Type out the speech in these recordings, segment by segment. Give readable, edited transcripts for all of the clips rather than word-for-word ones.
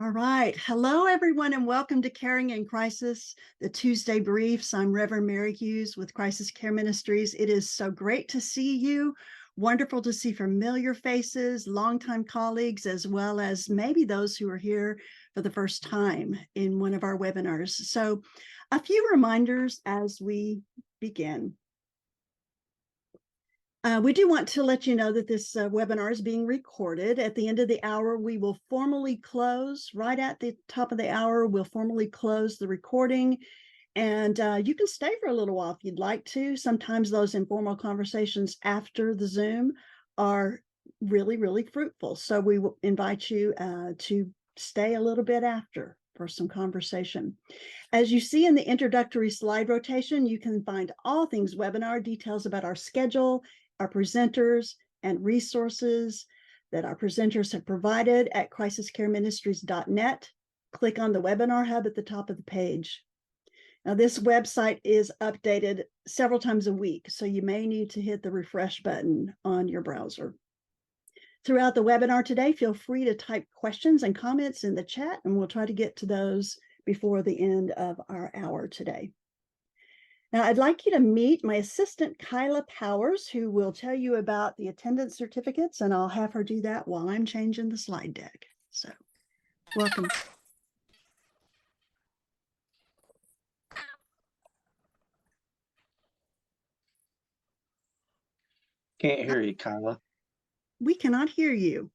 All right. Hello, everyone, and welcome to Caring in Crisis, the Tuesday Briefs. I'm Reverend Mary Hughes with Crisis Care Ministries. It is so great to see you. Wonderful to see familiar faces, longtime colleagues, as well as maybe those who are here for the first time in one of our webinars. So, a few reminders as we begin. We do want to let you know that this webinar is being recorded. At the end of the hour, we will formally close. Right at the top of the hour, we'll formally close the recording. And you can stay for a little while if you'd like to. Sometimes those informal conversations after the Zoom are really, really fruitful. So we will invite you to stay a little bit after for some conversation. As you see in the introductory slide rotation, you can find all things webinar, details about our schedule, our presenters, and resources that our presenters have provided at crisiscareministries.net. Click on the webinar hub at the top of the page. Now, this website is updated several times a week, so you may need to hit the refresh button on your browser. Throughout the webinar today, feel free to type questions and comments in the chat, and we'll try to get to those before the end of our hour today. Now, I'd like you to meet my assistant, Kyla Powers, who will tell you about the attendance certificates, and I'll have her do that while I'm changing the slide deck. So, welcome. Can't hear you, Kyla. We cannot hear you.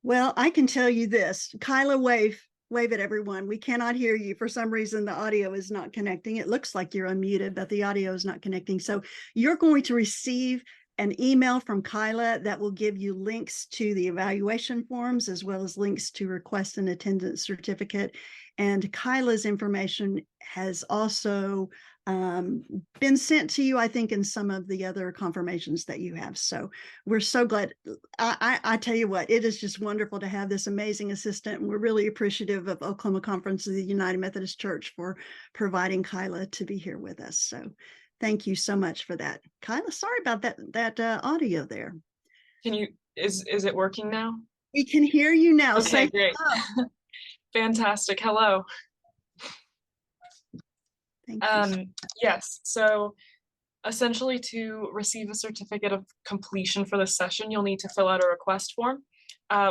Well, I can tell you this. Kyla, wave at everyone. We cannot hear you. For some reason, the audio is not connecting. It looks like you're unmuted, but the audio is not connecting. So you're going to receive an email from Kyla that will give you links to the evaluation forms, as well as links to request an attendance certificate. And Kyla's information has also been sent to you, I think, in some of the other confirmations that you have. So we're so glad. I tell you what, it is just wonderful to have this amazing assistant. And we're really appreciative of Oklahoma Conference of the United Methodist Church for providing Kyla to be here with us. So thank you so much for that. Kyla, sorry about that audio there. Is it working now? We can hear you now. Okay, Say great. hello. Fantastic. Hello. Thank you. Yes, so essentially to receive a certificate of completion for this session, you'll need to fill out a request form,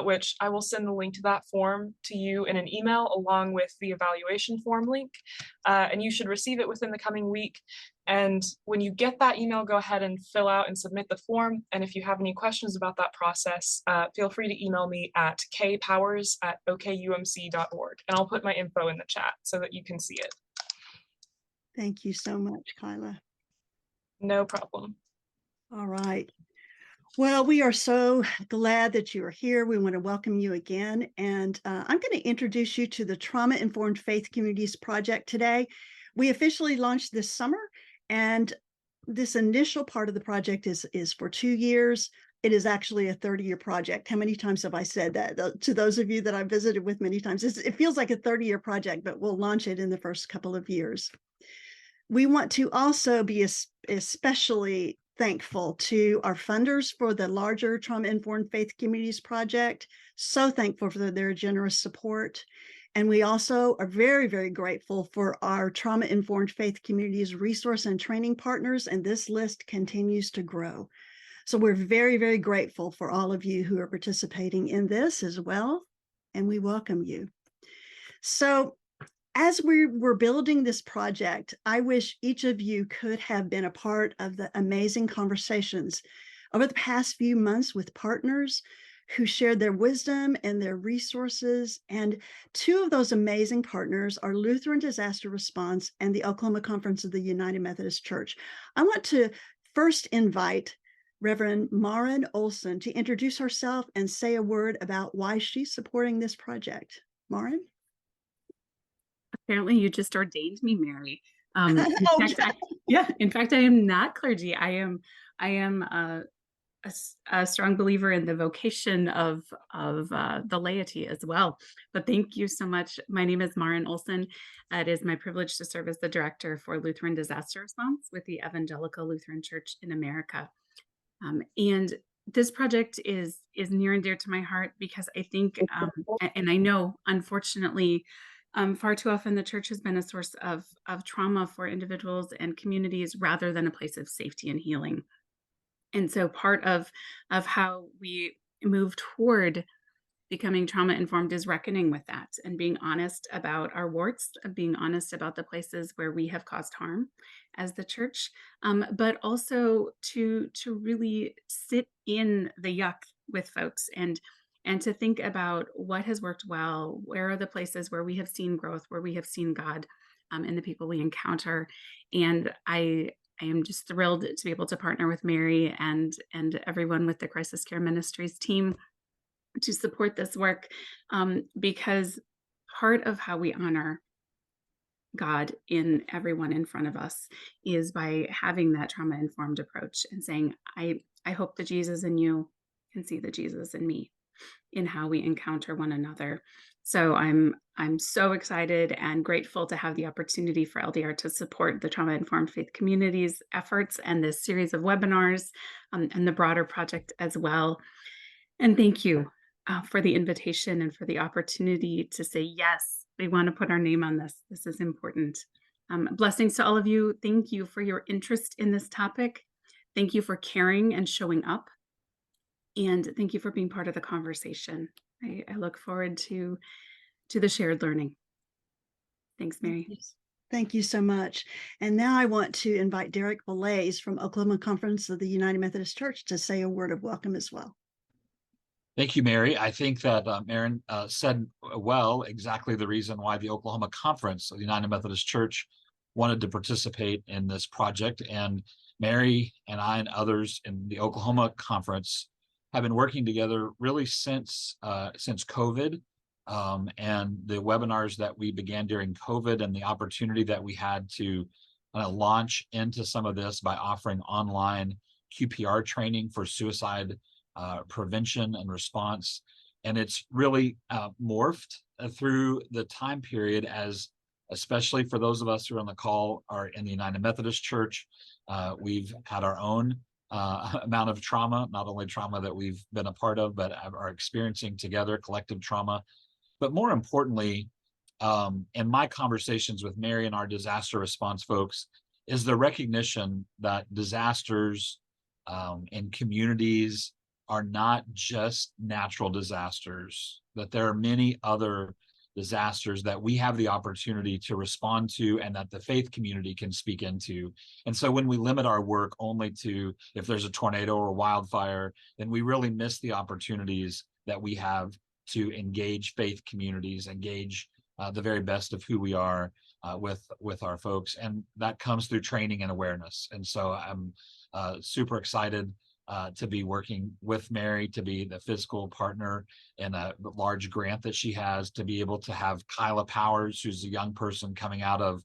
which I will send the link to that form to you in an email along with the evaluation form link. And you should receive it within the coming week. And when you get that email, go ahead and fill out and submit the form. And if you have any questions about that process, feel free to email me at kpowers@okumc.org. And I'll put my info in the chat so that you can see it. Thank you so much, Kyla. No problem. All right. Well, we are so glad that you are here. We want to welcome you again. And I'm going to introduce you to the Trauma Informed Faith Communities Project today. We officially launched this summer, and this initial part of the project is for 2 years. It is actually a 30-year project. How many times have I said that to those of you that I've visited with many times? It feels like a 30-year project, but we'll launch it in the first couple of years. We want to also be especially thankful to our funders for the larger Trauma Informed Faith Communities Project. So thankful for their generous support. And we also are very, very grateful for our Trauma Informed Faith Communities resource and training partners. And this list continues to grow. So we're very, very grateful for all of you who are participating in this as well. And we welcome you. So as we were building this project, I wish each of you could have been a part of the amazing conversations over the past few months with partners who shared their wisdom and their resources. And two of those amazing partners are Lutheran Disaster Response and the Oklahoma Conference of the United Methodist Church. I want to first invite Reverend Maren Olson to introduce herself and say a word about why she's supporting this project. Maren? Apparently you just ordained me, Mary. In fact, I am not clergy. I am a strong believer in the vocation of the laity as well. But thank you so much. My name is Maren Olson. It is my privilege to serve as the director for Lutheran Disaster Response with the Evangelical Lutheran Church in America. And this project is near and dear to my heart because I think, and I know, unfortunately, far too often the church has been a source of trauma for individuals and communities rather than a place of safety and healing. And so part of how we move toward becoming trauma informed is reckoning with that and being honest about our warts, of being honest about the places where we have caused harm as the church, but also to really sit in the yuck with folks and to think about what has worked well, where are the places where we have seen growth, where we have seen God in the people we encounter. And I am just thrilled to be able to partner with Mary and everyone with the Crisis Care Ministries team to support this work, because part of how we honor God in everyone in front of us is by having that trauma-informed approach and saying, I hope the Jesus in you can see the Jesus in me in how we encounter one another. So I'm so excited and grateful to have the opportunity for LDR to support the Trauma Informed Faith Community's efforts and this series of webinars, and the broader project as well. And thank you for the invitation and for the opportunity to say, yes, we want to put our name on this. This is important. Blessings to all of you. Thank you for your interest in this topic. Thank you for caring and showing up. And thank you for being part of the conversation. I look forward to the shared learning. Thanks, Mary. Thank you so much. And now I want to invite Derek Belays from Oklahoma Conference of the United Methodist Church to say a word of welcome as well. Thank you, Mary. I think that Maren said well exactly the reason why the Oklahoma Conference of the United Methodist Church wanted to participate in this project. And Mary and I and others in the Oklahoma Conference have been working together really since COVID, and the webinars that we began during COVID and the opportunity that we had to launch into some of this by offering online QPR training for suicide prevention and response. And it's really morphed through the time period, as especially for those of us who are on the call are in the United Methodist Church. We've had our own amount of trauma, not only trauma that we've been a part of, but are experiencing together, collective trauma. But more importantly, in my conversations with Mary and our disaster response folks, is the recognition that disasters in communities are not just natural disasters, that there are many other disasters that we have the opportunity to respond to and that the faith community can speak into. And so when we limit our work only to if there's a tornado or wildfire, then we really miss the opportunities that we have to engage faith communities, engage the very best of who we are with our folks. And that comes through training and awareness. And so I'm super excited to be working with Mary, to be the fiscal partner in a large grant that she has, to be able to have Kyla Powers, who's a young person coming out of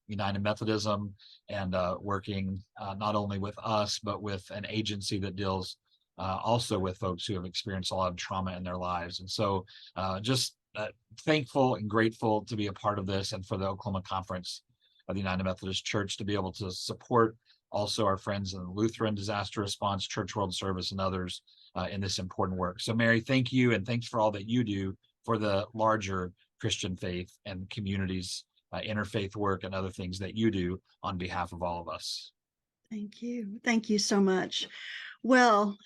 United Methodism and working not only with us, but with an agency that deals also with folks who have experienced a lot of trauma in their lives. And so just thankful and grateful to be a part of this, and for the Oklahoma Conference of the United Methodist Church to be able to support also our friends in the Lutheran Disaster Response, Church World Service, and others in this important work. So Mary, thank you, and thanks for all that you do for the larger Christian faith and communities, interfaith work, and other things that you do on behalf of all of us. Thank you. Thank you so much. Well,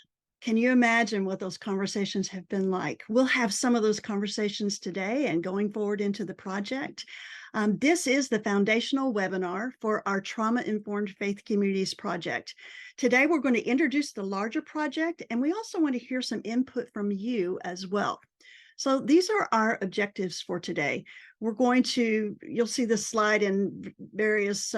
can you imagine what those conversations have been like? We'll have some of those conversations today and going forward into the project. This is the foundational webinar for our Trauma Informed Faith Communities project. Today, we're going to introduce the larger project, and we also want to hear some input from you as well. So these are our objectives for today. We're going to, you'll see the slide in various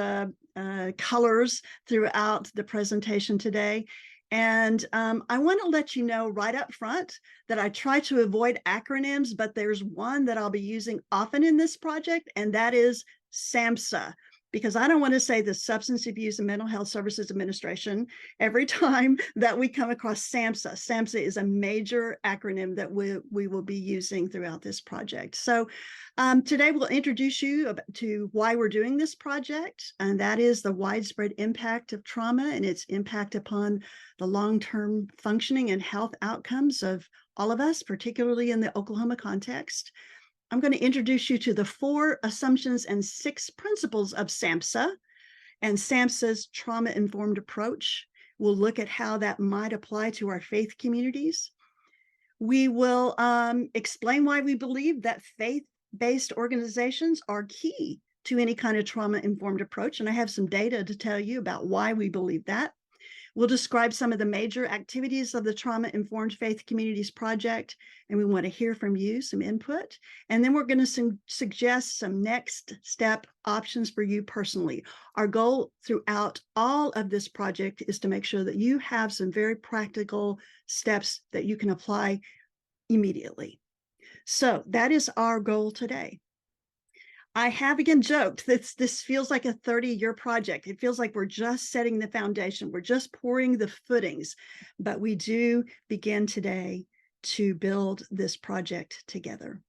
colors throughout the presentation today. And I want to let you know right up front that I try to avoid acronyms, but there's one that I'll be using often in this project, and that is SAMHSA. because I don't want to say the Substance Abuse and Mental Health Services Administration every time that we come across SAMHSA. SAMHSA is a major acronym that we will be using throughout this project. So today we'll introduce you to why we're doing this project, and that is the widespread impact of trauma and its impact upon the long-term functioning and health outcomes of all of us, particularly in the Oklahoma context. I'm going to introduce you to the 4 assumptions and 6 principles of SAMHSA and SAMHSA's trauma-informed approach. We'll look at how that might apply to our faith communities. We will explain why we believe that faith-based organizations are key to any kind of trauma-informed approach, and I have some data to tell you about why we believe that. We'll describe some of the major activities of the Trauma-Informed Faith Communities Project, and we want to hear from you, some input. And then we're going to suggest some next step options for you personally. Our goal throughout all of this project is to make sure that you have some very practical steps that you can apply immediately. So that is our goal today. I have again joked that this feels like a 30-year project. It feels like we're just setting the foundation. We're just pouring the footings, but we do begin today to build this project together.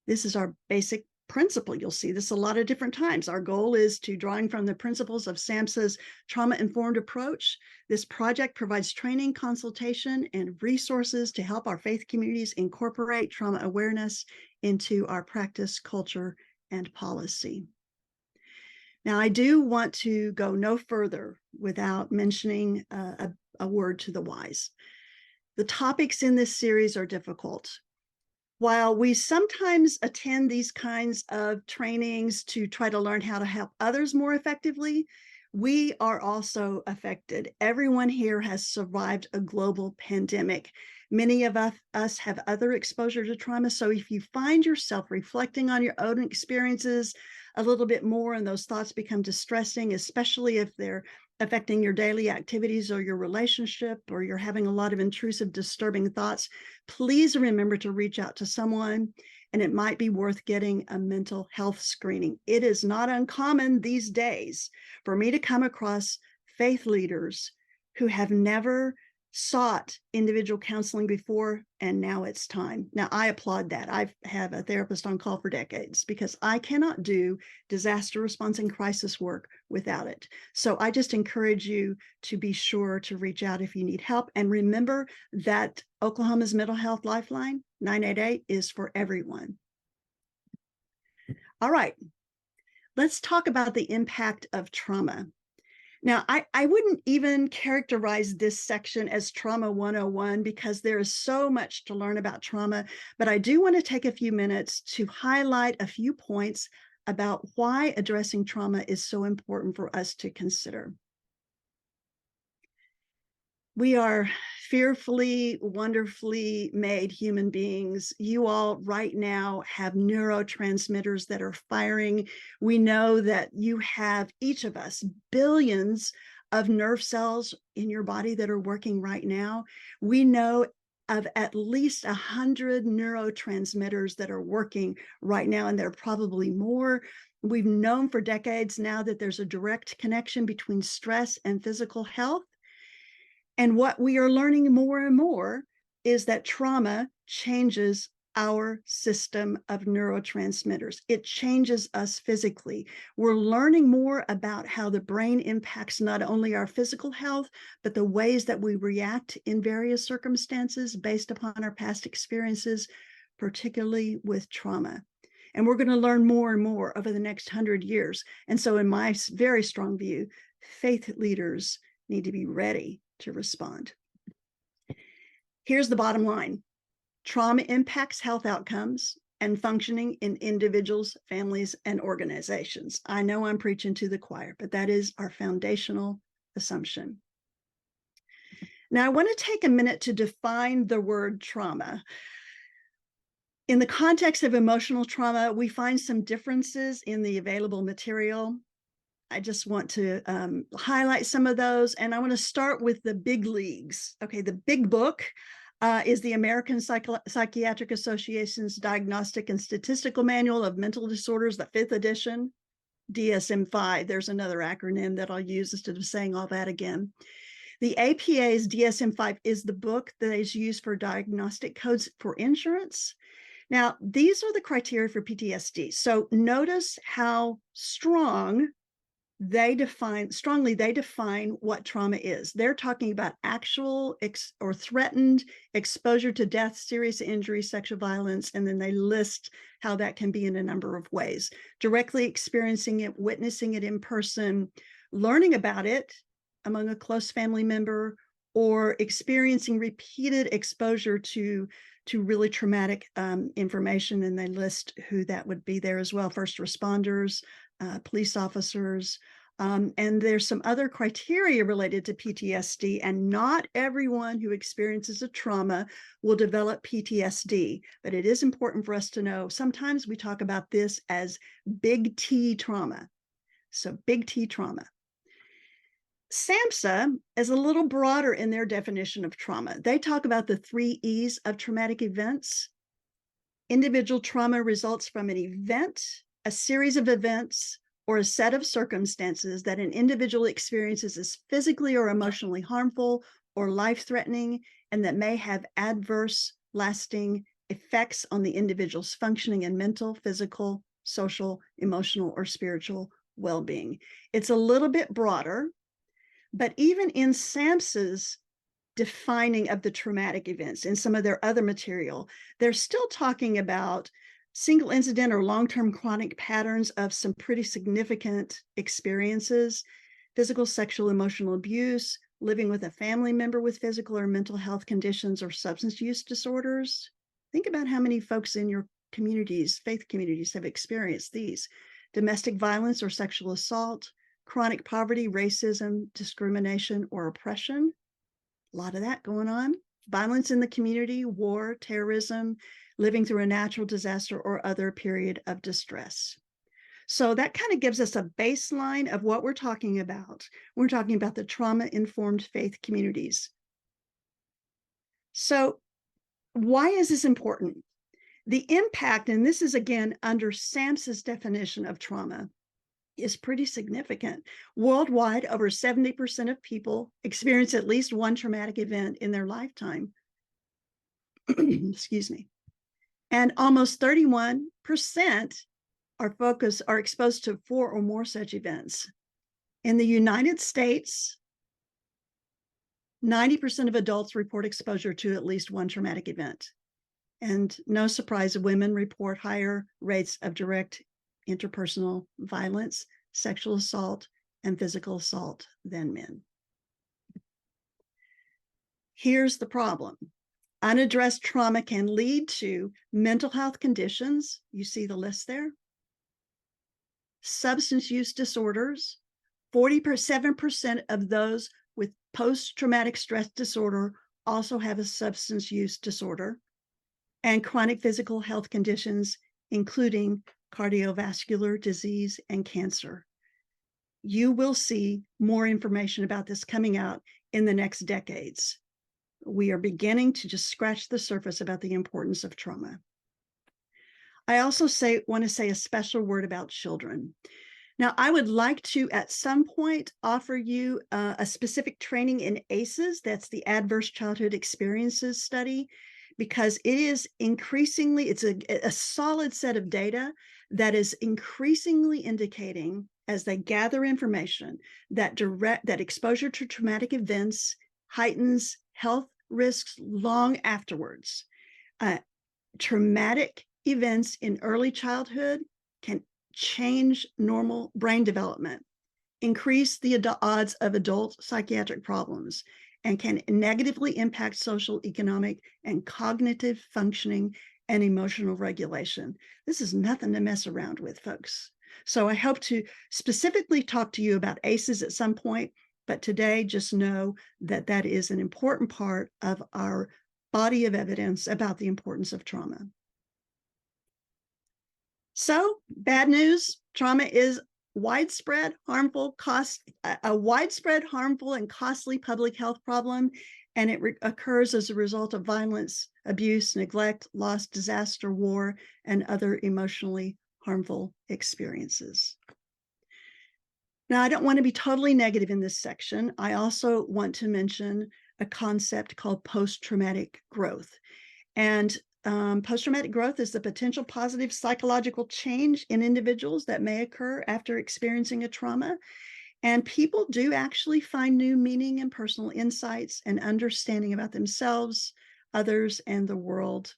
This is our basic principle. You'll see this a lot of different times. Our goal is to, drawing from the principles of SAMHSA's trauma-informed approach, this project provides training, consultation, and resources to help our faith communities incorporate trauma awareness into our practice, culture, and policy. Now, I do want to go no further without mentioning a word to the wise. The topics in this series are difficult. While we sometimes attend these kinds of trainings to try to learn how to help others more effectively, we are also affected. Everyone here has survived a global pandemic. Many of us have other exposure to trauma. So if you find yourself reflecting on your own experiences a little bit more and those thoughts become distressing, especially if they're affecting your daily activities or your relationship, or you're having a lot of intrusive, disturbing thoughts, please remember to reach out to someone, and it might be worth getting a mental health screening. It is not uncommon these days for me to come across faith leaders who have never sought individual counseling before, and now it's time. Now, I applaud that. I have a therapist on call for decades because I cannot do disaster response and crisis work without it. So I just encourage you to be sure to reach out if you need help. And remember that Oklahoma's Mental Health Lifeline, 988, is for everyone. All right, let's talk about the impact of trauma. Now, I wouldn't even characterize this section as Trauma 101 because there is so much to learn about trauma, but I do want to take a few minutes to highlight a few points about why addressing trauma is so important for us to consider. We are fearfully, wonderfully made human beings. You all right now have neurotransmitters that are firing. We know that you have, each of us, billions of nerve cells in your body that are working right now. We know of at least 100 neurotransmitters that are working right now, and there are probably more. We've known for decades now that there's a direct connection between stress and physical health. And what we are learning more and more is that trauma changes our system of neurotransmitters. It changes us physically. We're learning more about how the brain impacts not only our physical health, but the ways that we react in various circumstances based upon our past experiences, particularly with trauma. And we're going to learn more and more over the next 100 years. And so in my very strong view, faith leaders need to be ready to respond. Here's the bottom line. Trauma impacts health outcomes and functioning in individuals, families, and organizations. I know I'm preaching to the choir, but that is our foundational assumption. Now, I want to take a minute to define the word trauma. In the context of emotional trauma, we find some differences in the available material. I just want to highlight some of those, and I want to start with the big leagues. Okay, the big book is the American Psychiatric Association's Diagnostic and Statistical Manual of Mental Disorders, the 5th edition. DSM-5. There's another acronym that I'll use instead of saying all that again. The APA's DSM-5 is the book that is used for diagnostic codes for insurance. Now, these are the criteria for PTSD. So notice how strongly they define what trauma is. They're talking about actual or threatened exposure to death, serious injury, sexual violence, and then they list how that can be in a number of ways. Directly experiencing it, witnessing it in person, learning about it among a close family member, or experiencing repeated exposure to really traumatic information, and they list who that would be there as well: first responders, police officers, and there's some other criteria related to PTSD, and not everyone who experiences a trauma will develop PTSD, but it is important for us to know, sometimes we talk about this as big T trauma. So big T trauma. SAMHSA is a little broader in their definition of trauma. They talk about the 3 E's of traumatic events. Individual trauma results from an event, a series of events, or a set of circumstances that an individual experiences as physically or emotionally harmful or life-threatening, and that may have adverse, lasting effects on the individual's functioning and mental, physical, social, emotional, or spiritual well-being. It's a little bit broader, but even in SAMHSA's defining of the traumatic events in some of their other material, they're still talking about single incident or long-term chronic patterns of some pretty significant experiences: physical, sexual, emotional abuse, living with a family member with physical or mental health conditions, or substance use disorders. Think about how many folks in your communities, faith communities, have experienced these: domestic violence or sexual assault, chronic poverty, racism, discrimination, or oppression. A lot of that going on. Violence in the community, war, terrorism, living through a natural disaster or other period of distress. So that kind of gives us a baseline of what we're talking about. We're talking about the trauma-informed faith communities. So why is this important? The impact, and this is again under SAMHSA's definition of trauma, is pretty significant. Worldwide, over 70% of people experience at least one traumatic event in their lifetime. Excuse me. And almost 31% are exposed to 4 or more such events. In the United States, 90% of adults report exposure to at least one traumatic event. And no surprise, women report higher rates of direct interpersonal violence, sexual assault, and physical assault than men. Here's the problem. Unaddressed trauma can lead to mental health conditions. You see the list there. Substance use disorders. 47% of those with post-traumatic stress disorder also have a substance use disorder. And chronic physical health conditions, including cardiovascular disease and cancer. You will see more information about this coming out in the next decades. We are beginning to just scratch the surface about the importance of trauma. I also want to say a special word about children. Now, I would like to, at some point, offer you a specific training in ACEs, that's the Adverse Childhood Experiences Study, because it is increasingly, it's a solid set of data that is increasingly indicating, as they gather information, that exposure to traumatic events heightens health risks long afterwards. Traumatic events in early childhood can change normal brain development, increase the odds of adult psychiatric problems, and can negatively impact social, economic, and cognitive functioning and emotional regulation. This is nothing to mess around with, folks. So I hope to specifically talk to you about ACEs at some point, but today just know that that is an important part of our body of evidence about the importance of trauma. So, bad news, trauma is widespread, harmful, harmful, and costly public health problem, and it occurs as a result of violence, abuse, neglect, loss, disaster, war, and other emotionally harmful experiences. Now, I don't want to be totally negative in this section. I also want to mention a concept called post-traumatic growth. And post-traumatic growth is the potential positive psychological change in individuals that may occur after experiencing a trauma. And people do actually find new meaning and personal insights and understanding about themselves, others, and the world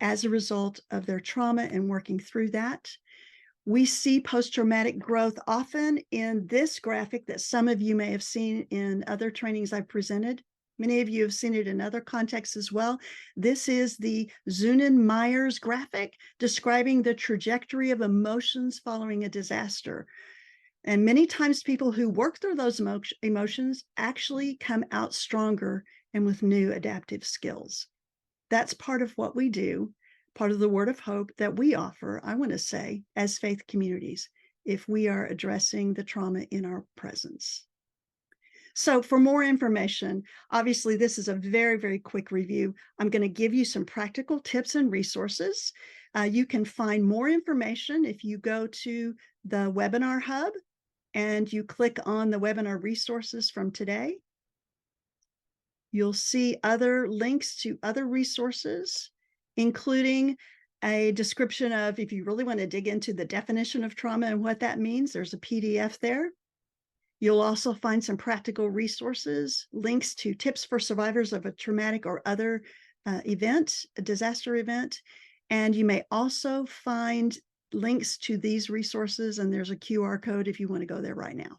as a result of their trauma and working through that. We see post-traumatic growth often in this graphic that some of you may have seen in other trainings I've presented. Many of you have seen it in other contexts as well. This is the Zunen-Myers graphic describing the trajectory of emotions following a disaster. And many times people who work through those emotions actually come out stronger and with new adaptive skills. That's part of what we do, part of the word of hope that we offer, I want to say, as faith communities, if we are addressing the trauma in our presence. So for more information, obviously this is a very, very quick review. I'm going to give you some practical tips and resources. You can find more information if you go to the webinar hub and you click on the webinar resources from today. You'll see other links to other resources, including a description of, if you really want to dig into the definition of trauma and what that means, there's a PDF there. You'll also find some practical resources, links to tips for survivors of a traumatic or other event, a disaster event. And you may also find links to these resources, and there's a QR code if you want to go there right now.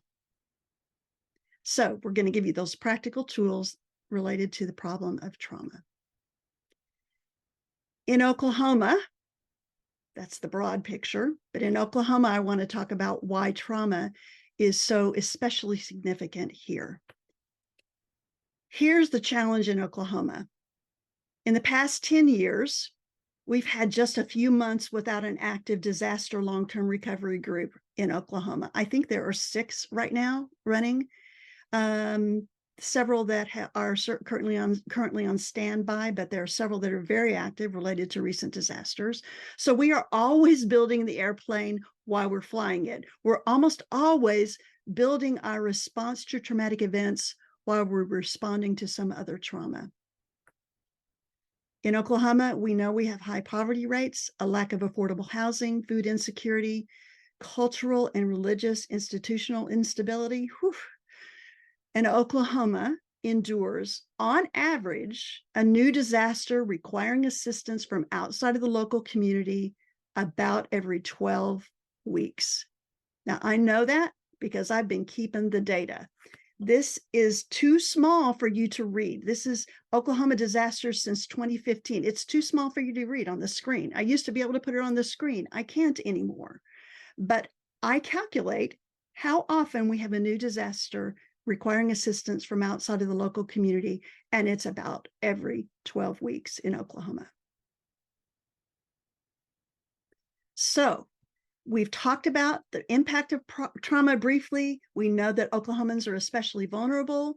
So we're going to give you those practical tools related to the problem of trauma. In Oklahoma, that's the broad picture, but in Oklahoma, I want to talk about why trauma is so especially significant here. Here's the challenge in Oklahoma. In the past 10 years, we've had just a few months without an active disaster long-term recovery group in Oklahoma. I think there are 6 right now running. Several that are currently on standby, but there are several that are very active related to recent disasters. So we are always building the airplane while we're flying it. We're almost always building our response to traumatic events while we're responding to some other trauma. In Oklahoma, we know we have high poverty rates, a lack of affordable housing, food insecurity, cultural and religious institutional instability. Whew. And Oklahoma endures, on average, a new disaster requiring assistance from outside of the local community about every 12 weeks. Now, I know that because I've been keeping the data. This is too small for you to read. This is Oklahoma disasters since 2015. It's too small for you to read on the screen. I used to be able to put it on the screen. I can't anymore. But I calculate how often we have a new disaster requiring assistance from outside of the local community, and it's about every 12 weeks in Oklahoma. So we've talked about the impact of trauma briefly. We know that Oklahomans are especially vulnerable.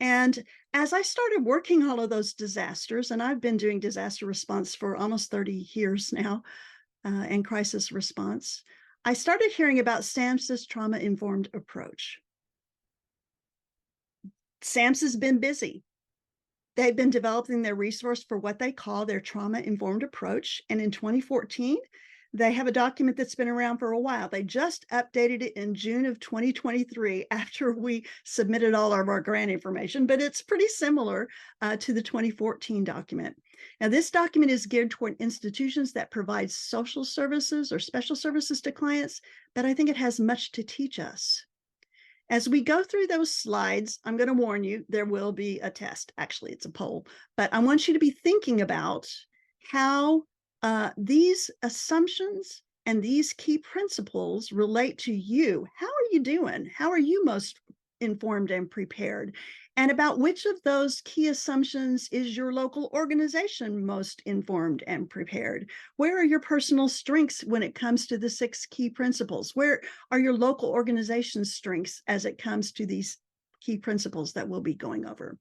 And as I started working all of those disasters, and I've been doing disaster response for almost 30 years now, and crisis response, I started hearing about SAMHSA's trauma-informed approach. SAMHSA has been busy. They've been developing their resource for what they call their trauma-informed approach. And in 2014, they have a document that's been around for a while. They just updated it in June of 2023 after we submitted all of our grant information, but it's pretty similar to the 2014 document. Now, this document is geared toward institutions that provide social services or special services to clients, but I think it has much to teach us. As we go through those slides, I'm going to warn you, there will be a test. Actually, it's a poll, but I want you to be thinking about how these assumptions and these key principles relate to you. How are you doing? How are you most informed and prepared? And about which of those key assumptions is your local organization most informed and prepared? Where are your personal strengths when it comes to the 6 key principles? Where are your local organization's strengths as it comes to these key principles that we'll be going over?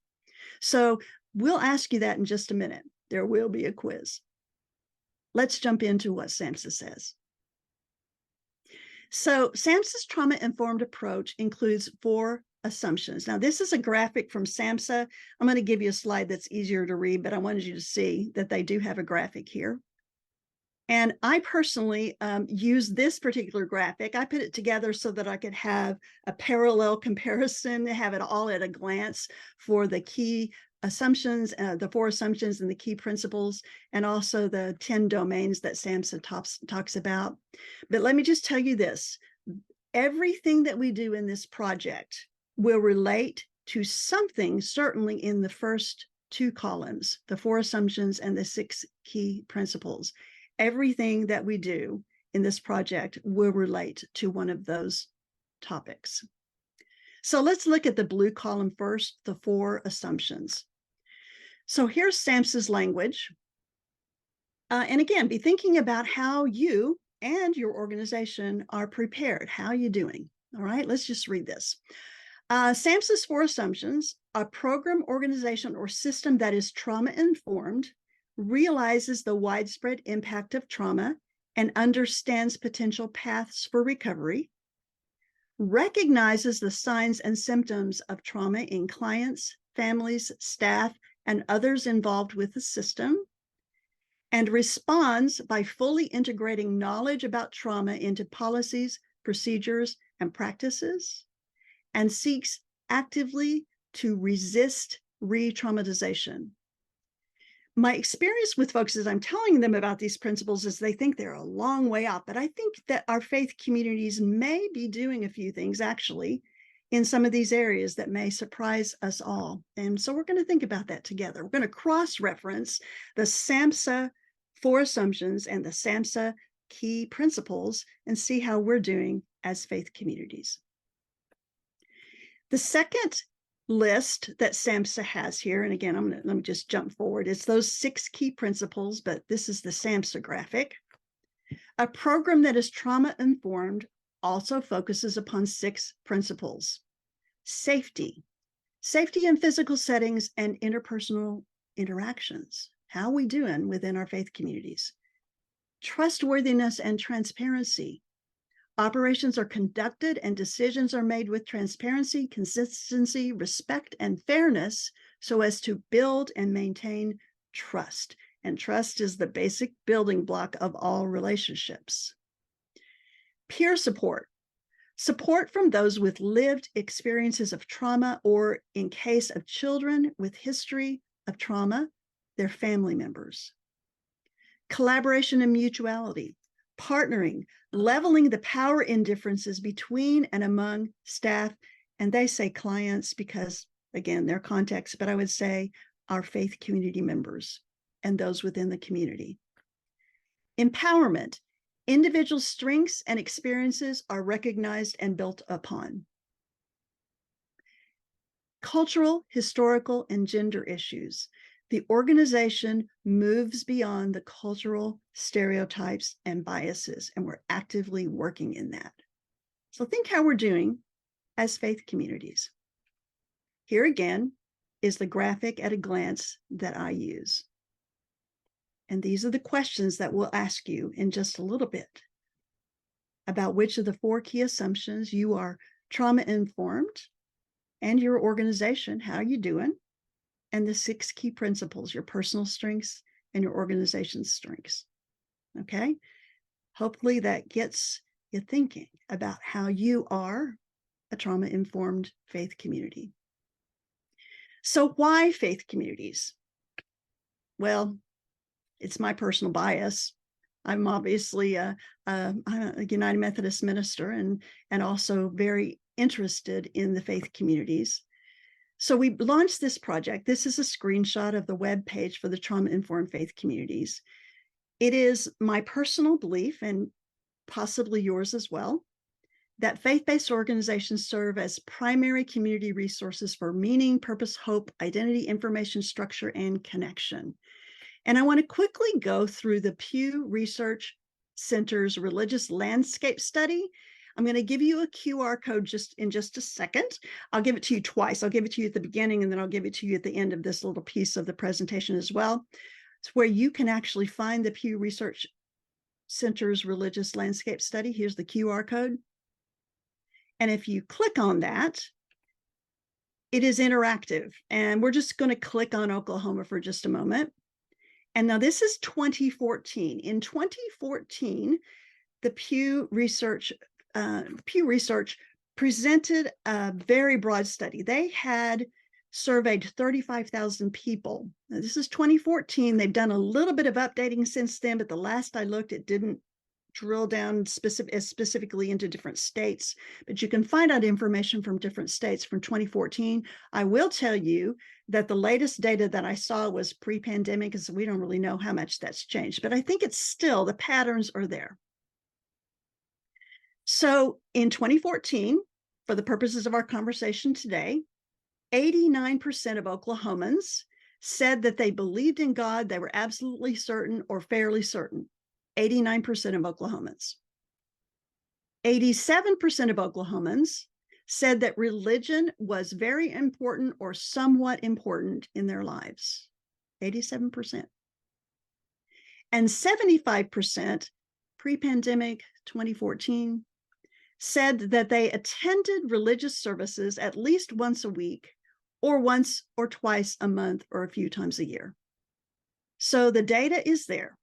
So we'll ask you that in just a minute. There will be a quiz. Let's jump into what SAMHSA says. So SAMHSA's trauma-informed approach includes 4 assumptions. Now, this is a graphic from SAMHSA. I'm going to give you a slide that's easier to read, but I wanted you to see that they do have a graphic here. And I personally use this particular graphic. I put it together so that I could have a parallel comparison, have it all at a glance for the key assumptions, the 4 assumptions and the key principles, and also the 10 domains that SAMHSA talks about. But let me just tell you this. Everything that we do in this project will relate to something, certainly in the first 2 columns, the 4 assumptions and the 6 key principles. Everything that we do in this project will relate to one of those topics. So let's look at the blue column first, the 4 assumptions. So here's SAMHSA's language. And again, be thinking about how you and your organization are prepared. How are you doing? All right, let's just read this. SAMHSA's 4 assumptions: a program, organization, or system that is trauma-informed, realizes the widespread impact of trauma and understands potential paths for recovery, recognizes the signs and symptoms of trauma in clients, families, staff, and others involved with the system, and responds by fully integrating knowledge about trauma into policies, procedures, and practices, and seeks actively to resist re-traumatization. My experience with folks as I'm telling them about these principles is they think they're a long way out, but I think that our faith communities may be doing a few things actually in some of these areas that may surprise us all. And so we're going to think about that together. We're going to cross-reference the SAMHSA 4 assumptions and the SAMHSA key principles and see how we're doing as faith communities. The second list that SAMHSA has here, and again, let me just jump forward. It's those 6 key principles, but this is the SAMHSA graphic. A program that is trauma-informed also focuses upon 6 principles: safety in physical settings and interpersonal interactions. How are we doing within our faith communities? Trustworthiness and transparency. Operations are conducted and decisions are made with transparency, consistency, respect, and fairness so as to build and maintain trust. And trust is the basic building block of all relationships. Peer support. Support from those with lived experiences of trauma, or in case of children with history of trauma, their family members. Collaboration and mutuality. Partnering, leveling the power indifferences between and among staff, and they say clients because, again, their context, but I would say our faith community members and those within the community. Empowerment, individual strengths and experiences are recognized and built upon. Cultural, historical, and gender issues. The organization moves beyond the cultural stereotypes and biases, and we're actively working in that. So think how we're doing as faith communities. Here again is the graphic at a glance that I use. And these are the questions that we'll ask you in just a little bit about which of the 4 key assumptions you are trauma-informed, and your organization, how are you doing? And the 6 key principles, your personal strengths and your organization's strengths. Okay? Hopefully that gets you thinking about how you are a trauma-informed faith community. So why faith communities? Well, it's my personal bias. I'm obviously I'm a United Methodist minister and also very interested in the faith communities. So we launched this project. This is a screenshot of the web page for the Trauma-Informed Faith Communities. It is my personal belief, and possibly yours as well, that faith-based organizations serve as primary community resources for meaning, purpose, hope, identity, information, structure, and connection. And I want to quickly go through the Pew Research Center's Religious Landscape Study. I'm going to give you a QR code in just a second. I'll give it to you twice. I'll give it to you at the beginning, and then I'll give it to you at the end of this little piece of the presentation as well. It's where you can actually find the Pew Research Center's Religious Landscape Study. Here's the QR code. And if you click on that, it is interactive. And we're just going to click on Oklahoma for just a moment. And now this is 2014. In 2014, the Pew Research presented a very broad study. They had surveyed 35,000 people. Now, this is 2014. They've done a little bit of updating since then, but the last I looked, it didn't drill down specifically into different states, but you can find out information from different states from 2014. I will tell you that the latest data that I saw was pre-pandemic, so we don't really know how much that's changed, but I think it's still, the patterns are there. So in 2014, for the purposes of our conversation today, 89% of Oklahomans said that they believed in God, they were absolutely certain or fairly certain. 89% of Oklahomans. 87% of Oklahomans said that religion was very important or somewhat important in their lives. 87%. And 75% pre-pandemic 2014 said that they attended religious services at least once a week or once or twice a month or a few times a year. So the data is there.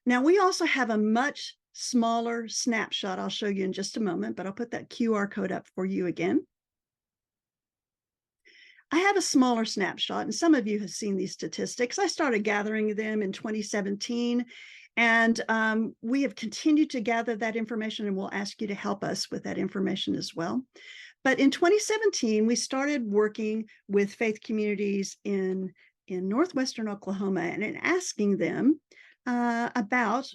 Now, we also have a much smaller snapshot I'll show you in just a moment, but I'll put that QR code up for you again. I have a smaller snapshot, and some of you have seen these statistics. I started gathering them in 2017, and we have continued to gather that information, and we'll ask you to help us with that information as well. But in 2017, we started working with faith communities in northwestern Oklahoma and asking them about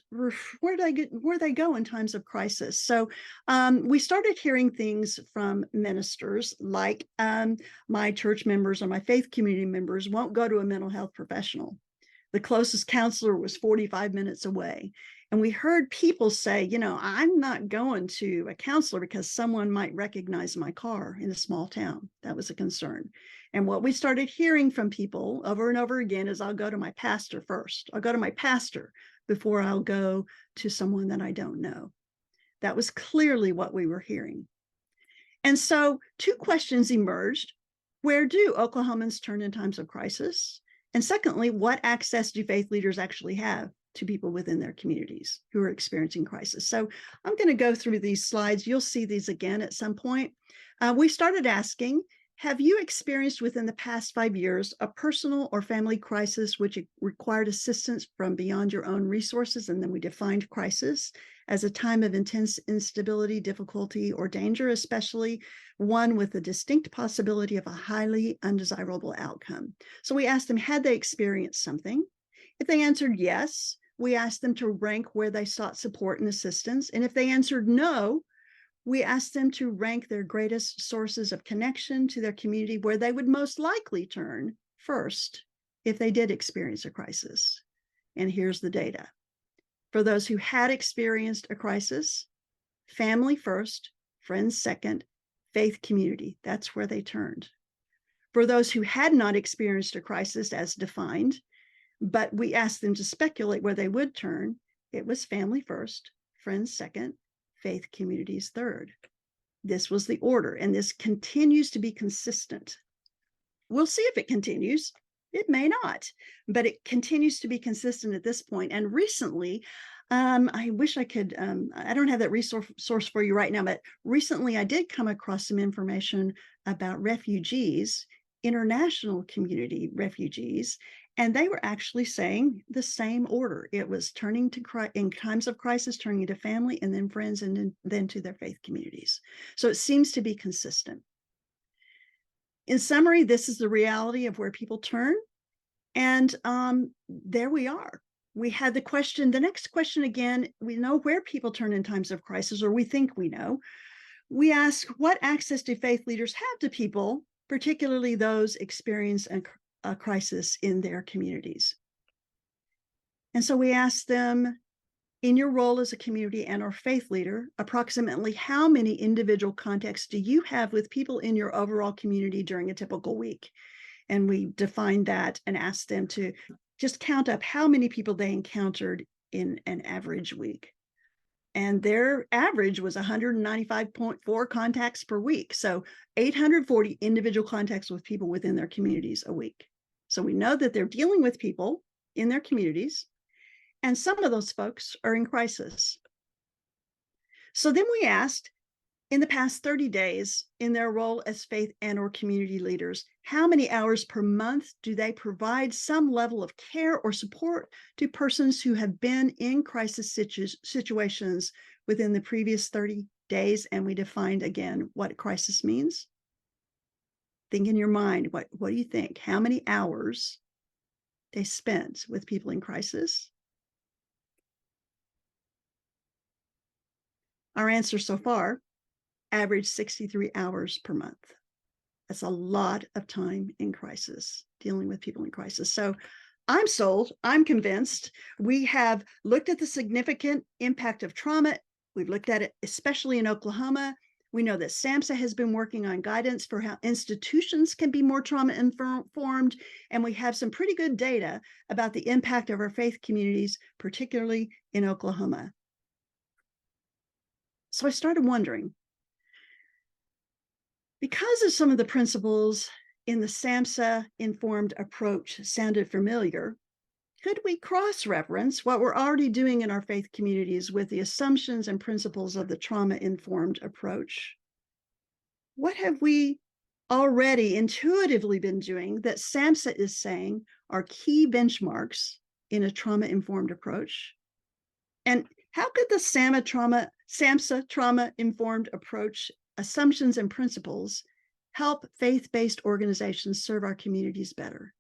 where they go in times of crisis. So we started hearing things from ministers like my church members or my faith community members won't go to a mental health professional. The closest counselor was 45 minutes away. And we heard people say, you know, I'm not going to a counselor because someone might recognize my car in a small town. That was a concern. And what we started hearing from people over and over again is, I'll go to my pastor first. I'll go to my pastor before I'll go to someone that I don't know. That was clearly what we were hearing. And so two questions emerged. Where do Oklahomans turn in times of crisis? And secondly, what access do faith leaders actually have to people within their communities who are experiencing crisis? So I'm going to go through these slides. You'll see these again at some point. We started asking, have you experienced within the past 5 years a personal or family crisis which required assistance from beyond your own resources? And then we defined crisis as a time of intense instability, difficulty, or danger, especially one with a distinct possibility of a highly undesirable outcome. So we asked them, had they experienced something? If they answered yes, we asked them to rank where they sought support and assistance. And if they answered no, we asked them to rank their greatest sources of connection to their community where they would most likely turn first if they did experience a crisis. And here's the data. For those who had experienced a crisis, family first, friends second, faith community, that's where they turned. For those who had not experienced a crisis as defined, but we asked them to speculate where they would turn, it was family first, friends second, faith communities third. This was the order, and this continues to be consistent. We'll see if it continues. It may not, but it continues to be consistent at this point. And recently, I wish I could, I don't have that resource for you right now, but recently I did come across some information about refugees, international community refugees, and they were actually saying the same order. It was turning to in times of crisis, turning to family and then friends and then to their faith communities. So it seems to be consistent. In summary, this is the reality of where people turn. And there we are. We had the question, the next question again, we know where people turn in times of crisis, or we think we know. We ask, what access do faith leaders have to people, particularly those experiencing a crisis in their communities? And so we asked them, in your role as a community and or faith leader, approximately how many individual contacts do you have with people in your overall community during a typical week? And we defined that and asked them to just count up how many people they encountered in an average week. And their average was 195.4 contacts per week. So 840 individual contacts with people within their communities a week. So we know that they're dealing with people in their communities, and some of those folks are in crisis. So then we asked, in the past 30 days, in their role as faith and/or community leaders, how many hours per month do they provide some level of care or support to persons who have been in crisis situations within the previous 30 days? And we defined again what crisis means. Think in your mind, what do you think? How many hours they spent with people in crisis? Our answer so far, average 63 hours per month. That's a lot of time in crisis, dealing with people in crisis. So I'm sold, I'm convinced. We have looked at the significant impact of trauma. We've looked at it, especially in Oklahoma. We know that SAMHSA has been working on guidance for how institutions can be more trauma informed. And we have some pretty good data about the impact of our faith communities, particularly in Oklahoma. So I started wondering, because of some of the principles in the SAMHSA informed approach sounded familiar, could we cross-reference what we're already doing in our faith communities with the assumptions and principles of the trauma-informed approach? What have we already intuitively been doing that SAMHSA is saying are key benchmarks in a trauma-informed approach? And how could the SAMHSA trauma-informed approach assumptions and principles help faith-based organizations serve our communities better?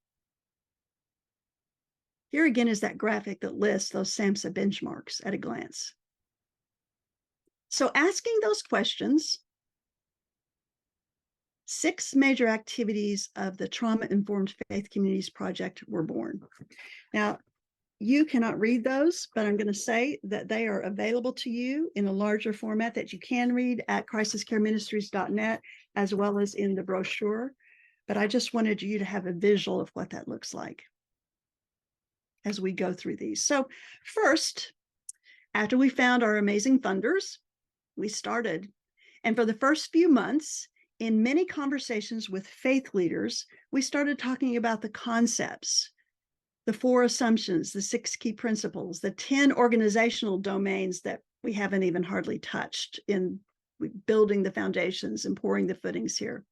Here again is that graphic that lists those SAMHSA benchmarks at a glance. So asking those questions, 6 major activities of the Trauma-Informed Faith Communities Project were born. Now, you cannot read those, but I'm going to say that they are available to you in a larger format that you can read at crisiscareministries.net, as well as in the brochure. But I just wanted you to have a visual of what that looks like as we go through these. So first, after we found our amazing funders, we started. And for the first few months, in many conversations with faith leaders, we started talking about the concepts, the 4 assumptions, the 6 key principles, the 10 organizational domains that we haven't even hardly touched in building the foundations and pouring the footings here.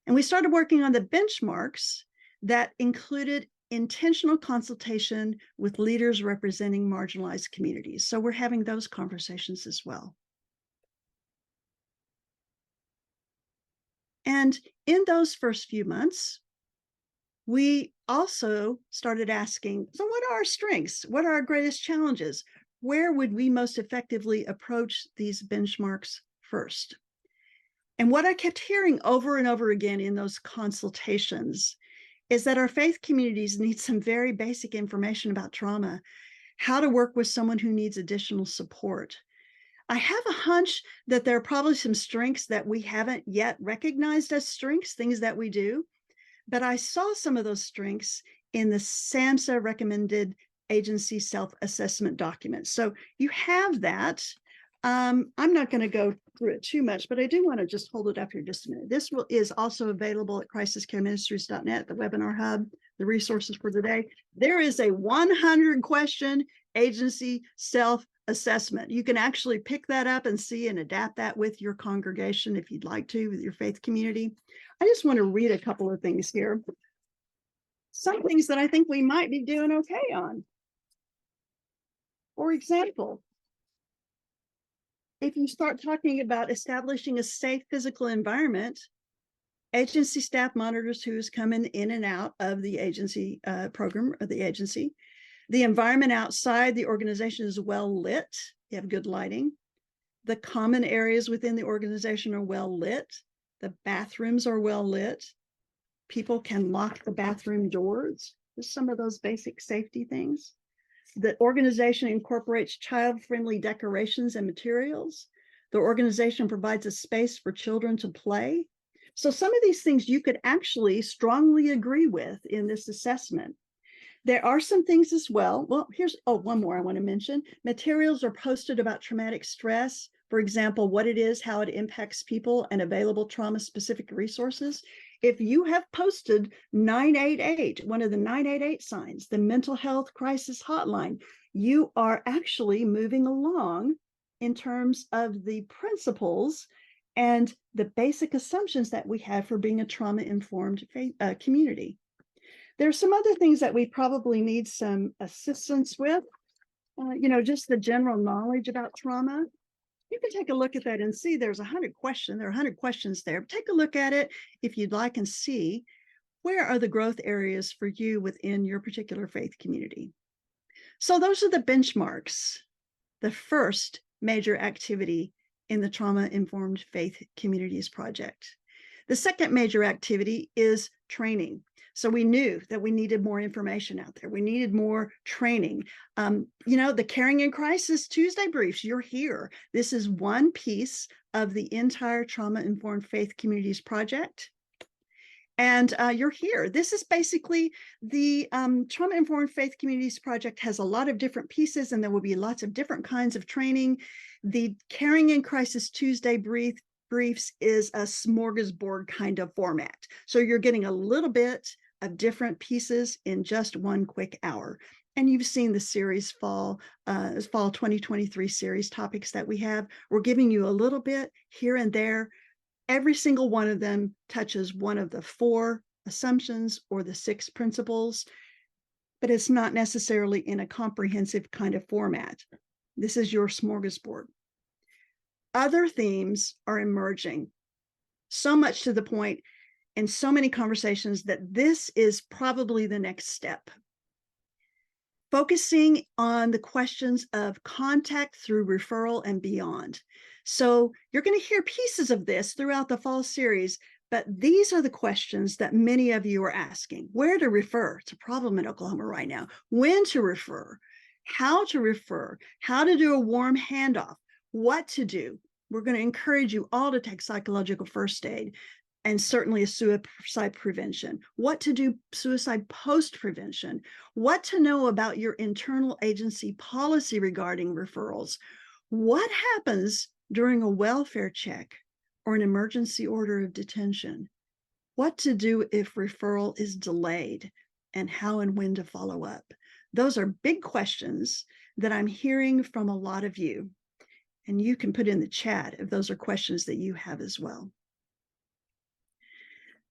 And we started working on the benchmarks that included intentional consultation with leaders representing marginalized communities. So we're having those conversations as well. And in those first few months, we also started asking, so what are our strengths? What are our greatest challenges? Where would we most effectively approach these benchmarks first? And what I kept hearing over and over again in those consultations is that our faith communities need some very basic information about trauma, how to work with someone who needs additional support. I have a hunch that there are probably some strengths that we haven't yet recognized as strengths, things that we do. But I saw some of those strengths in the SAMHSA recommended agency self-assessment document. So you have that. I'm not going to go through it too much, but I do want to just hold it up here just a minute. This is also available at crisiscareministries.net, the webinar hub, the resources for today. There is a 100-question agency self-assessment. You can actually pick that up and see and adapt that with your congregation if you'd like to, with your faith community. I just want to read a couple of things here. Some things that I think we might be doing okay on. For example, if you start talking about establishing a safe physical environment, agency staff monitors who's coming in and out of the agency program or the agency. The environment outside the organization is well lit. You have good lighting. The common areas within the organization are well lit. The bathrooms are well lit. People can lock the bathroom doors. Just some of those basic safety things. The organization incorporates child-friendly decorations and materials. The organization provides a space for children to play. So some of these things you could actually strongly agree with in this assessment. There are some things as well. Well, one more I want to mention. Materials are posted about traumatic stress. For example, what it is, how it impacts people, and available trauma-specific resources. If you have posted 988, one of the 988 signs, the mental health crisis hotline, you are actually moving along in terms of the principles and the basic assumptions that we have for being a trauma-informed community. There's some other things that we probably need some assistance with, just the general knowledge about trauma. You can take a look at that and see there's 100 questions. There are 100 questions there. Take a look at it if you'd like and see where are the growth areas for you within your particular faith community. So those are the benchmarks. The first major activity in the Trauma-Informed Faith Communities Project. The second major activity is training. So we knew that we needed more information out there. We needed more training. The Caring in Crisis Tuesday briefs, you're here. This is one piece of the entire Trauma-Informed Faith Communities Project. And you're here. This is basically the Trauma-Informed Faith Communities Project has a lot of different pieces, and there will be lots of different kinds of training. The Caring in Crisis Tuesday briefs is a smorgasbord kind of format. So you're getting a little bit of different pieces in just one quick hour. And you've seen the series fall 2023 series topics that we have. We're giving you a little bit here and there. Every single one of them touches one of the 4 assumptions or the 6 principles, but it's not necessarily in a comprehensive kind of format. This is your smorgasbord. Other themes are emerging, so much to the point in so many conversations that this is probably the next step. Focusing on the questions of contact through referral and beyond. So you're going to hear pieces of this throughout the fall series, but these are the questions that many of you are asking. Where to refer? It's a problem in Oklahoma right now. When to refer? How to refer? How to do a warm handoff? What to do? We're going to encourage you all to take psychological first aid and certainly a suicide prevention. What to do suicide post prevention. What to know about your internal agency policy regarding referrals. What happens during a welfare check or an emergency order of detention. What to do if referral is delayed and how and when to follow up. Those are big questions that I'm hearing from a lot of you. And you can put in the chat if those are questions that you have as well.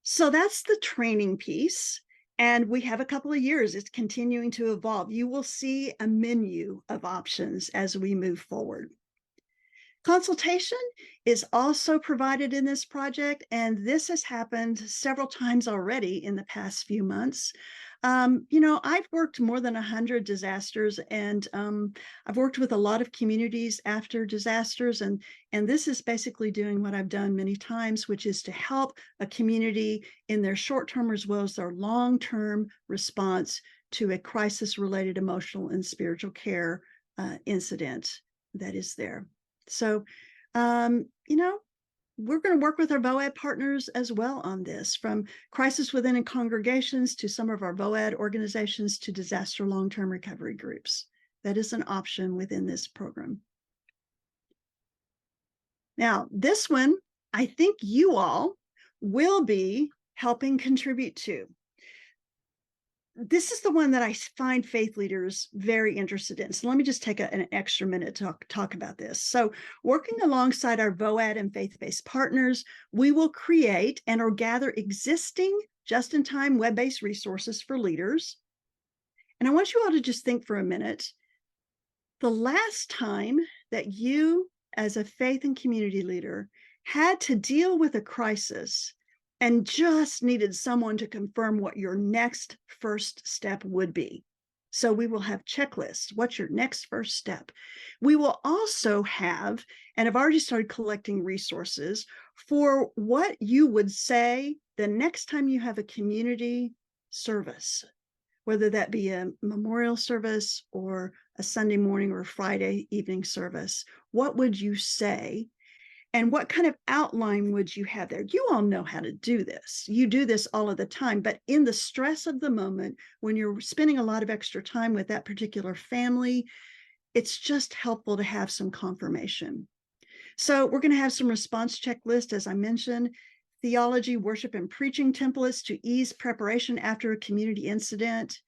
So that's the training piece. And we have a couple of years. It's continuing to evolve. You will see a menu of options as we move forward. Consultation is also provided in this project, and this has happened several times already in the past few months. I've worked more than 100 disasters, and I've worked with a lot of communities after disasters, and this is basically doing what I've done many times, which is to help a community in their short-term as well as their long-term response to a crisis-related emotional and spiritual care incident that is there. So, we're going to work with our VOAD partners as well on this, from crisis within congregations to some of our VOAD organizations to disaster long-term recovery groups. That is an option within this program. Now, this one, I think you all will be helping contribute to. This is the one that I find faith leaders very interested in. So let me just take an extra minute to talk about this. So working alongside our VOAD and faith-based partners, we will create and or gather existing just-in-time web-based resources for leaders. And I want you all to just think for a minute, the last time that you as a faith and community leader had to deal with a crisis and just needed someone to confirm what your next first step would be. So we will have checklists. What's your next first step? We will also have, and I've already started collecting resources for what you would say the next time you have a community service, whether that be a memorial service or a Sunday morning or Friday evening service. What would you say? And what kind of outline would you have there? You all know how to do this. You do this all of the time, but in the stress of the moment, when you're spending a lot of extra time with that particular family, it's just helpful to have some confirmation. So we're going to have some response checklist, as I mentioned, theology, worship, and preaching templates to ease preparation after a community incident.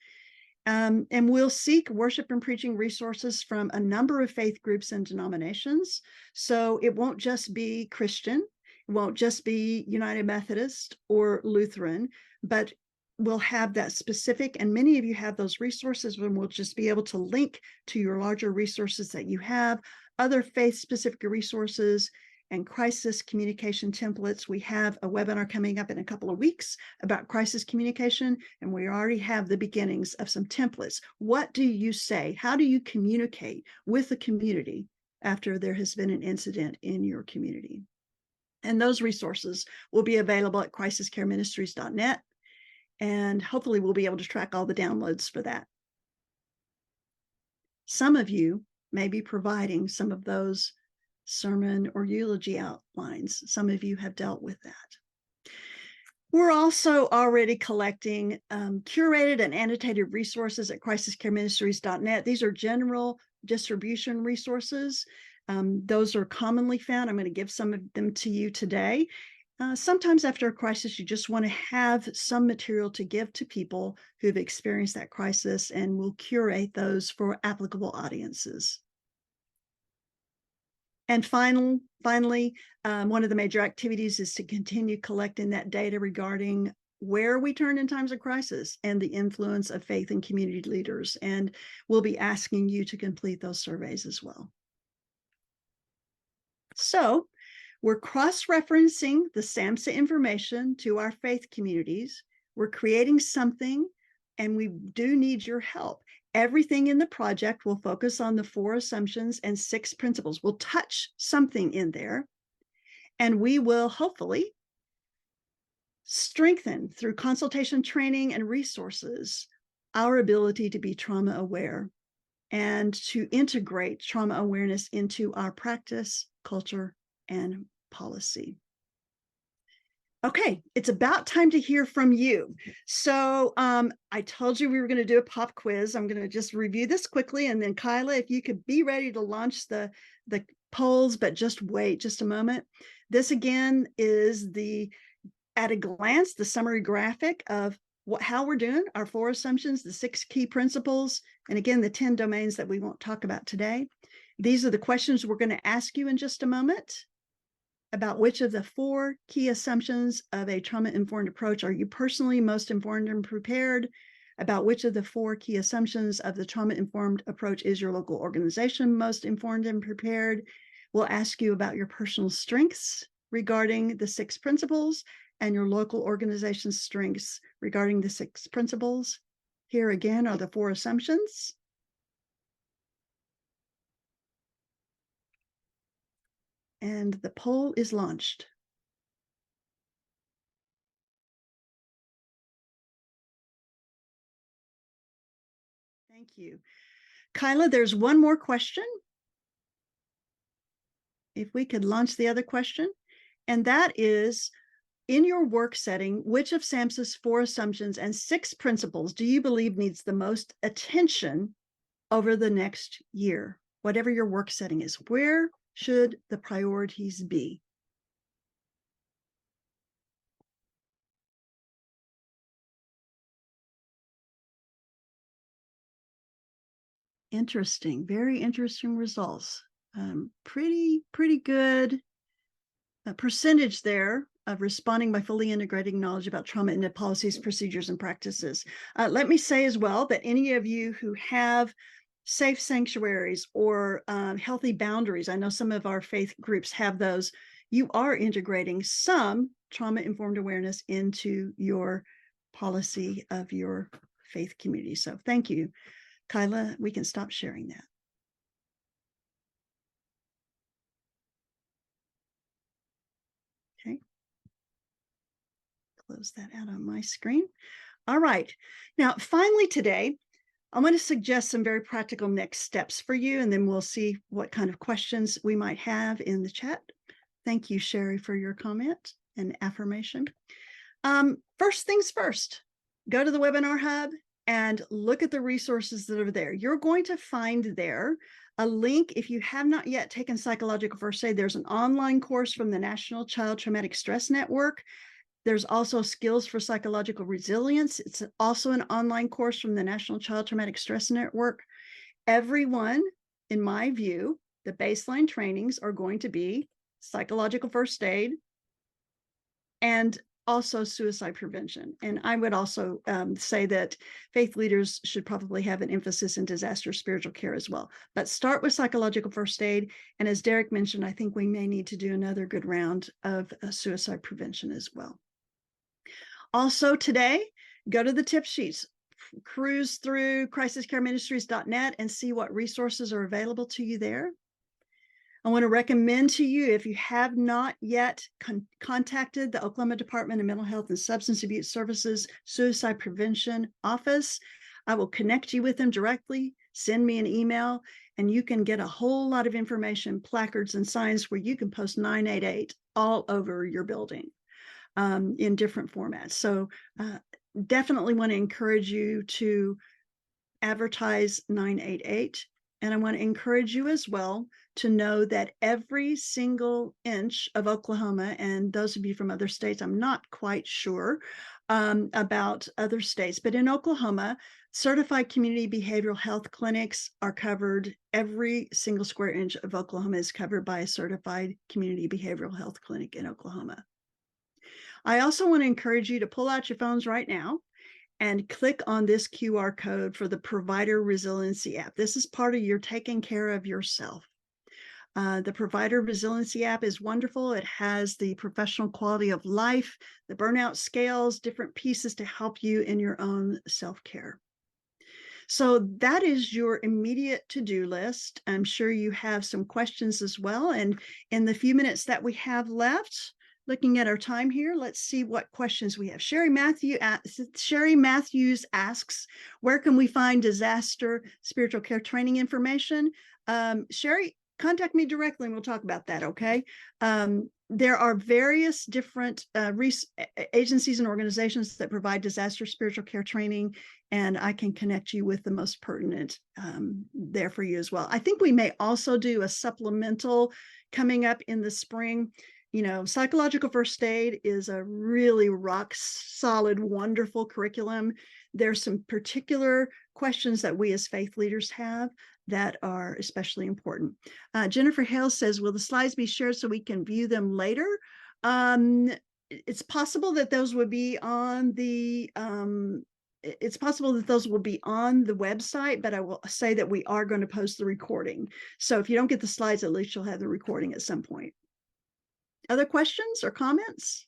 And we'll seek worship and preaching resources from a number of faith groups and denominations. So it won't just be Christian, it won't just be United Methodist or Lutheran, but we'll have that specific, and many of you have those resources, and we'll just be able to link to your larger resources that you have, other faith-specific resources, and crisis communication templates. We have a webinar coming up in a couple of weeks about crisis communication, and we already have the beginnings of some templates. What do you say? How do you communicate with the community after there has been an incident in your community? And those resources will be available at crisiscareministries.net, and hopefully we'll be able to track all the downloads for that. Some of you may be providing some of those sermon or eulogy outlines. Some of you have dealt with that. We're also already collecting curated and annotated resources at crisiscareministries.net. These are general distribution resources. Those are commonly found. I'm going to give some of them to you today. Sometimes after a crisis, you just want to have some material to give to people who've experienced that crisis, and we'll curate those for applicable audiences. And finally, one of the major activities is to continue collecting that data regarding where we turn in times of crisis and the influence of faith and community leaders. And we'll be asking you to complete those surveys as well. So we're cross-referencing the SAMHSA information to our faith communities. We're creating something, and we do need your help. Everything in the project will focus on the 4 assumptions and 6 principles. We'll touch something in there, and we will hopefully strengthen through consultation, training, and resources our ability to be trauma aware and to integrate trauma awareness into our practice, culture, and policy. Okay, it's about time to hear from you. So I told you we were going to do a pop quiz. I'm going to just review this quickly, and then Kyla, if you could be ready to launch the polls, but just wait just a moment. This again is at a glance, the summary graphic of how we're doing, our 4 assumptions, the 6 key principles, and again, the 10 domains that we won't talk about today. These are the questions we're going to ask you in just a moment. About which of the 4 key assumptions of a trauma-informed approach are you personally most informed and prepared? About which of the 4 key assumptions of the trauma-informed approach is your local organization most informed and prepared? We'll ask you about your personal strengths regarding the 6 principles and your local organization's strengths regarding the 6 principles. Here again are the 4 assumptions. And the poll is launched. Thank you. Kyla, there's one more question. If we could launch the other question, and that is, in your work setting, which of SAMHSA's 4 assumptions and 6 principles do you believe needs the most attention over the next year? Whatever your work setting is, where should the priorities be? Interesting, very interesting results. Pretty good percentage there of responding by fully integrating knowledge about trauma into policies, procedures, and practices. Let me say as well that any of you who have safe sanctuaries or healthy boundaries, I know some of our faith groups have those, you are integrating some trauma-informed awareness into your policy of your faith community. So thank you. Kyla, we can stop sharing that. Okay. Close that out on my screen. All right. Now, finally today, I'm going to suggest some very practical next steps for you, and then we'll see what kind of questions we might have in the chat Thank you, Sherry, for your comment and affirmation. First things first, go to the Webinar Hub and look at the resources that are there. You're going to find there a link. If you have not yet taken psychological first aid, there's an online course from the National Child Traumatic Stress Network. There's also Skills for Psychological Resilience. It's also an online course from the National Child Traumatic Stress Network. Everyone, in my view, the baseline trainings are going to be psychological first aid and also suicide prevention. And I would also say that faith leaders should probably have an emphasis in disaster spiritual care as well. But start with psychological first aid. And as Derek mentioned, I think we may need to do another good round of suicide prevention as well. Also today, go to the tip sheets, cruise through crisiscareministries.net and see what resources are available to you there. I want to recommend to you, if you have not yet contacted the Oklahoma Department of Mental Health and Substance Abuse Services Suicide Prevention Office, I will connect you with them directly. Send me an email and you can get a whole lot of information, placards and signs where you can post 988 all over your building in different formats. So definitely want to encourage you to advertise 988. And I want to encourage you as well to know that every single inch of Oklahoma, and those of you from other states, I'm not quite sure about other states, but in Oklahoma, certified community behavioral health clinics are covered. Every single square inch of Oklahoma is covered by a certified community behavioral health clinic in Oklahoma. I also want to encourage you to pull out your phones right now and click on this QR code for the Provider Resiliency app. This is part of your taking care of yourself. The Provider Resiliency app is wonderful. It has the professional quality of life, the burnout scales, different pieces to help you in your own self-care. So that is your immediate to-do list. I'm sure you have some questions as well. And in the few minutes that we have left, looking at our time here, let's see what questions we have. Sherry Matthews asks, where can we find disaster spiritual care training information? Sherry, contact me directly and we'll talk about that, okay? There are various different agencies and organizations that provide disaster spiritual care training, and I can connect you with the most pertinent there for you as well. I think we may also do a supplemental coming up in the spring. You know, psychological first aid is a really rock solid, wonderful curriculum. There's some particular questions that we as faith leaders have that are especially important. Jennifer Hale says, will the slides be shared so we can view them later? It's possible that those would be on the website, but I will say that we are going to post the recording. So if you don't get the slides, at least you'll have the recording at some point. Other questions or comments?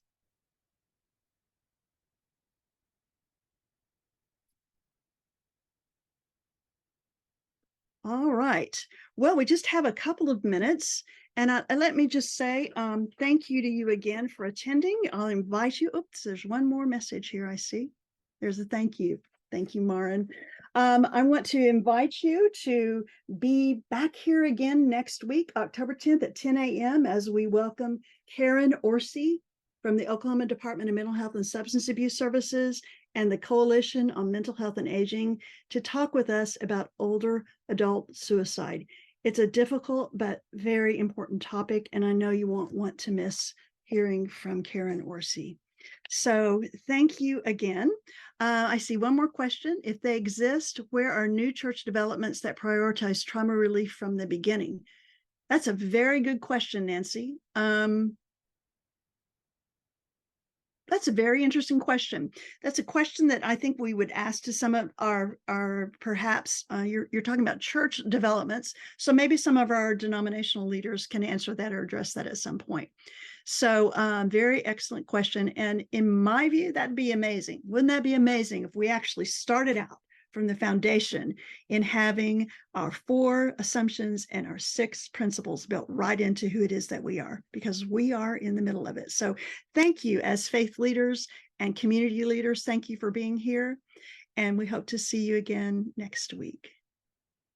All right. Well, we just have a couple of minutes, and let me just say thank you to you again for attending. I'll invite you. Oops, there's one more message here I see. There's a thank you. Thank you, Marin. I want to invite you to be back here again next week, October 10th at 10 a.m. as we welcome Karen Orsi from the Oklahoma Department of Mental Health and Substance Abuse Services and the Coalition on Mental Health and Aging to talk with us about older adult suicide. It's a difficult but very important topic, and I know you won't want to miss hearing from Karen Orsi. So thank you again. I see one more question. If they exist, where are new church developments that prioritize trauma relief from the beginning? That's a very good question, Nancy. That's a very interesting question. That's a question that I think we would ask to some of our perhaps you're talking about church developments. So maybe some of our denominational leaders can answer that or address that at some point. So very excellent question. And in my view, that'd be amazing. Wouldn't that be amazing if we actually started out from the foundation in having our 4 assumptions and our 6 principles built right into who it is that we are, because we are in the middle of it. So thank you as faith leaders and community leaders. Thank you for being here. And we hope to see you again next week.